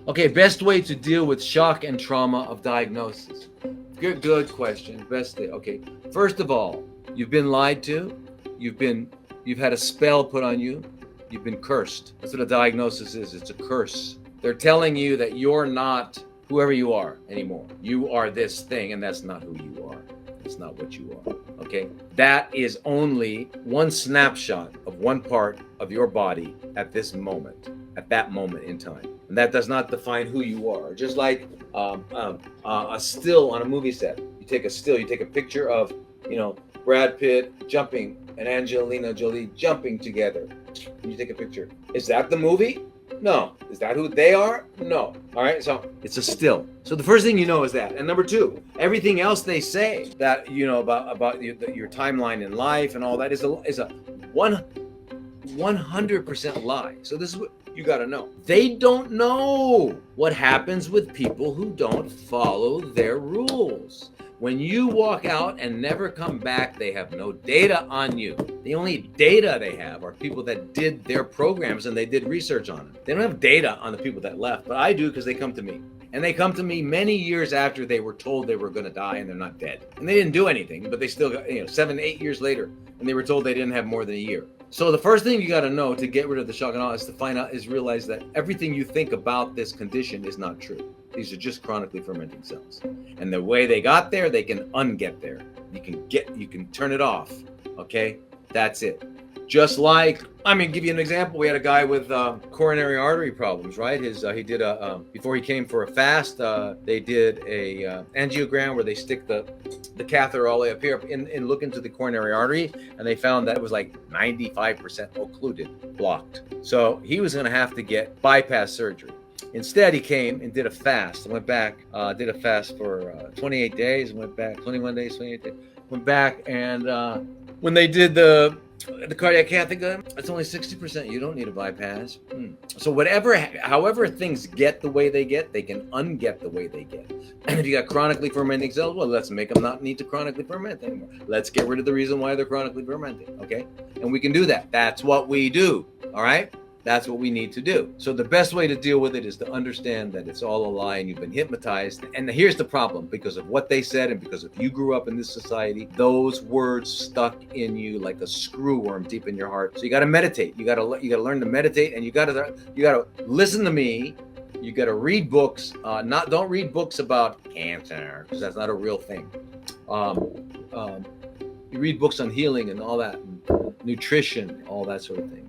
Okay, best way to deal with shock and trauma of diagnosis. Good question. Best thing. Okay, first of all, you've been lied to. You've had a spell put on you. You've been cursed. That's what a diagnosis is. It's a curse. They're telling you that you're not whoever you are anymore. You are this thing, and that's not who you are. It's not what you are. Okay? That is only one snapshot of one part of your body at this moment, at that moment in time. And that does not define who you are. Just like a still on a movie set. You take a still, you take a picture of, Brad Pitt jumping and Angelina Jolie jumping together. And you take a picture. Is that the movie? No. Is that who they are? No. All right. So it's a still. So the first thing you know is that. And number two, everything else they say that about your timeline in life and all that is a 100% lie. So this is what you got to know. They don't know what happens with people who don't follow their rules. When you walk out and never come back, they have no data on you. The only data they have are people that did their programs and they did research on it. They don't have data on the people that left, but I do because they come to me. And they come to me many years after they were told they were going to die and they're not dead. And they didn't do anything, but they still got, 7, 8 years later, and they were told they didn't have more than a year. So the first thing you got to know to get rid of the shock and awe is realize that everything you think about this condition is not true. These are just chronically fermenting cells. And the way they got there, they can unget there. You can turn it off. Okay? That's it. Just like, give you an example. We had a guy with coronary artery problems, right? He did before he came for a fast, they did a angiogram where they stick the catheter all the way up here and look into the coronary artery, and they found that it was like 95% occluded, blocked. So he was going to have to get bypass surgery. Instead, he came and did a fast and went back, did a fast for 28 days and went back, 21 days, 28 days, went back. And when they did the cardiac cath, it's only 60%. You don't need a bypass. So however things get the way they get, they can unget the way they get. And if you got chronically fermenting cells, well, let's make them not need to chronically ferment anymore. Let's get rid of the reason why they're chronically fermenting, okay? And we can do that. That's what we do, all right? That's what we need to do. So the best way to deal with it is to understand that it's all a lie and you've been hypnotized. And here's the problem. Because of what they said and because if you grew up in this society, those words stuck in you like a screw worm deep in your heart. So you got to meditate. You got to learn to meditate, and you got to listen to me. You got to read books. Don't read books about cancer, because that's not a real thing. You read books on healing and all that, and nutrition, all that sort of thing.